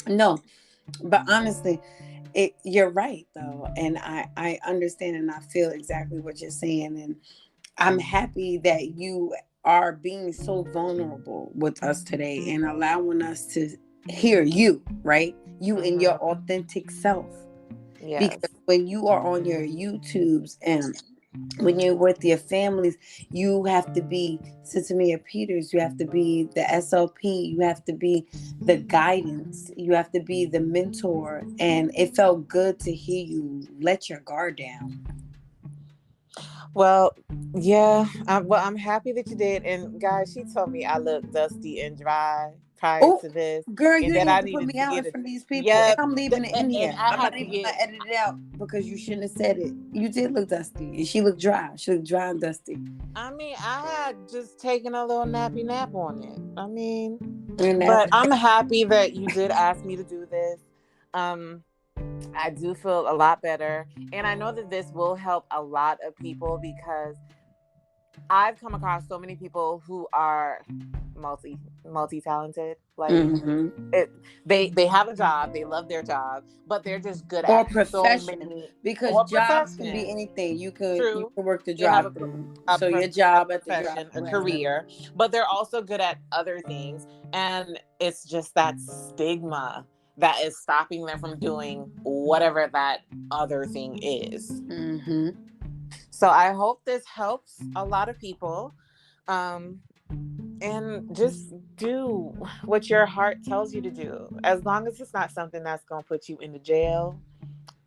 No, but honestly, you're right though, and I understand and I feel exactly what you're saying, and I'm happy that you are being so vulnerable with us today and allowing us to hear you, right? You and your Mm-hmm. authentic self. Because Yes. when you are on your YouTubes and when you're with your families, you have to be Sensemillah Peters, you have to be the SLP, you have to be the guidance, you have to be the mentor. And it felt good to hear you let your guard down. Well, yeah. I'm happy that you did. And guys, she told me I looked dusty and dry prior Oh, to this, girl, you and ain't that have I to put needed me to out in get it. front of these people, and Yeah, I'm leaving it in and here. I I'm not had to even gonna get. edit it out because you shouldn't have said it. You did look dusty, and she looked dry. She looked dry and dusty. I mean, I had just taken a little nappy nap on it. I mean, And but that's I'm happy that you did ask me to do this. Um, I do feel a lot better, and I know that this will help a lot of people because I've come across so many people who are multi talented. Like mm-hmm. it, they have a job, they love their job, but they're just good Or at so profession, many because or jobs can be profession. anything. You True, can work the they have drive through. a, So your a job at the drive profession, a through has nothing. career, but they're also good at other things, and it's just that stigma that is stopping them from doing whatever that other thing is. Mm-hmm. So I hope this helps a lot of people. Um, and just do what your heart tells you to do. As long as it's not something that's going to put you into jail,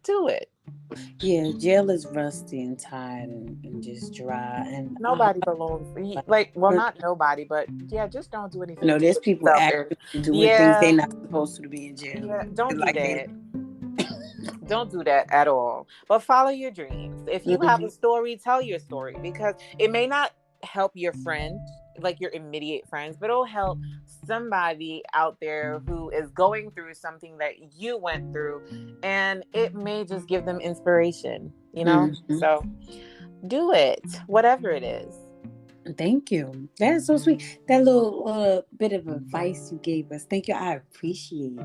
do it. Yeah, jail is rusty and tired and just dry. And Nobody belongs, like, well, but not nobody, but yeah, just don't do you anything know, to there's put people yourself in. actually doing things they're Yeah, not supposed to be in jail. yeah, don't do Like they. that. Don't do that at all. But follow your dreams. If you have Mm-hmm. a story, tell your story because it may not help your friend, like your immediate friends, but it'll help somebody out there who is going through something that you went through, and it may just give them inspiration, you know? Mm-hmm. So do it, whatever it is. Thank you. That is so sweet. That little bit of advice you gave us. Thank you. I appreciate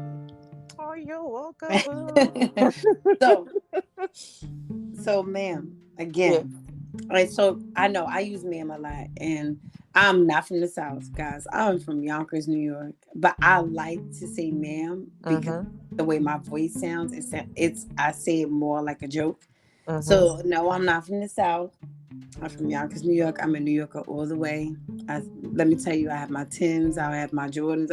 Oh, you're welcome, boo. it. so, So, ma'am, Yeah. again, all right, so I know I use ma'am a lot, and I'm not from the South, guys. I'm from Yonkers, New York, but I like to say ma'am because Mm-hmm. the way my voice sounds, it's I say it more like a joke. Mm-hmm. So no, I'm not from the South. I'm from Yonkers, New York. I'm a New Yorker all the way. Let me tell you, I have my Tims, I have my Jordans.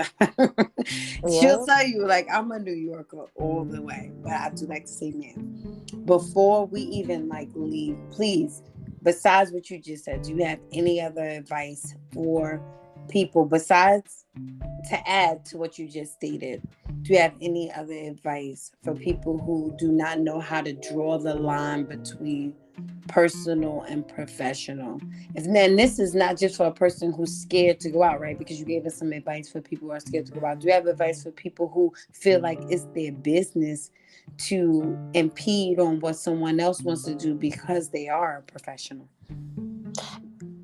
She'll Yeah. tell you, like, I'm a New Yorker all the way, but I do like to say ma'am. Before we even like leave, please, besides what you just said, do you have any other advice for people besides to add to what you just stated? Do you have any other advice for people who do not know how to draw the line between personal and professional? And then this is not just for a person who's scared to go out, right? Because you gave us some advice for people who are scared to go out. Do you have advice for people who feel like it's their business to impede on what someone else wants to do because they are a professional?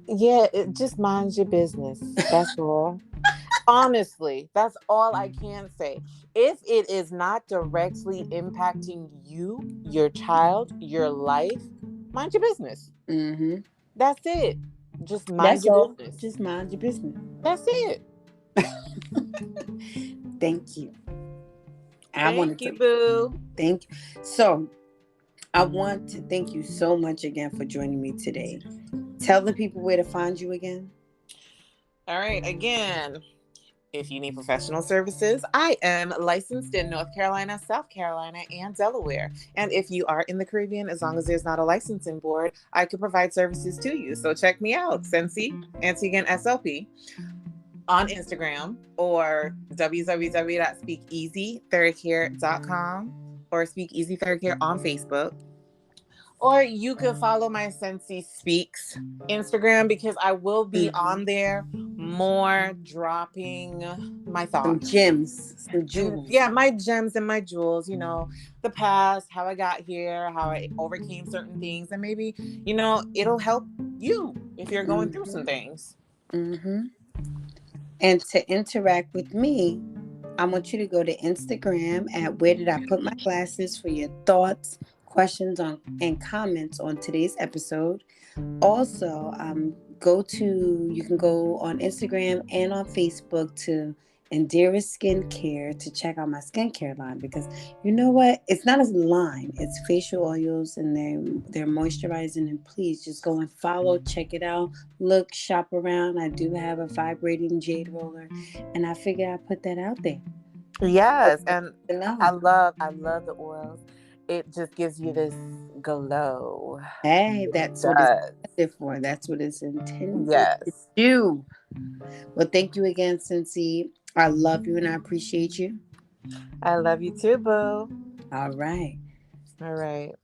Yeah, it just mind your business. That's all. Honestly, that's all I can say. If it is not directly impacting you, your child, your life, mind your business. Mm-hmm. That's it. Just mind That's your all. business. Just mind your business. That's it. Thank you. I wanted Thank you, to boo. thank you. So I want to thank you so much again for joining me today. Tell the people where to find you again. All right, again, if you need professional services, I am licensed in North Carolina, South Carolina, and Delaware. And if you are in the Caribbean, as long as there's not a licensing board, I could provide services to you. So check me out, Sensi, Antigua SLP, on Instagram or www.speakeasythirdcare.com or Speak Easy Third Care on Facebook. Or you can follow my Sensi Speaks Instagram because I will be Mm-hmm. on there more dropping my Some thoughts. gems, some And jewels. yeah, my gems and my jewels, the past, how I got here, how I overcame certain things, and maybe, it'll help you if you're going through some Mm-hmm. things. Mm-hmm. And to interact with me, I want you to go to Instagram at Where Did I Put My Glasses for your thoughts, questions on and comments on today's episode. Also, you can go on Instagram and on Facebook to Indira Skincare to check out my skincare line, because you know what? It's not a line, it's facial oils, and they're moisturizing. And please just go and follow, check it out, look, shop around. I do have a vibrating jade roller, and I figure I put that out there. Yes, and You know. I love the oils. It just gives you this glow. Hey, It that's what it's does. intended for. That's what it's intended to Yes. do. Well, thank you again, Cincy. I love you and I appreciate you. I love you too, boo. All right. All right.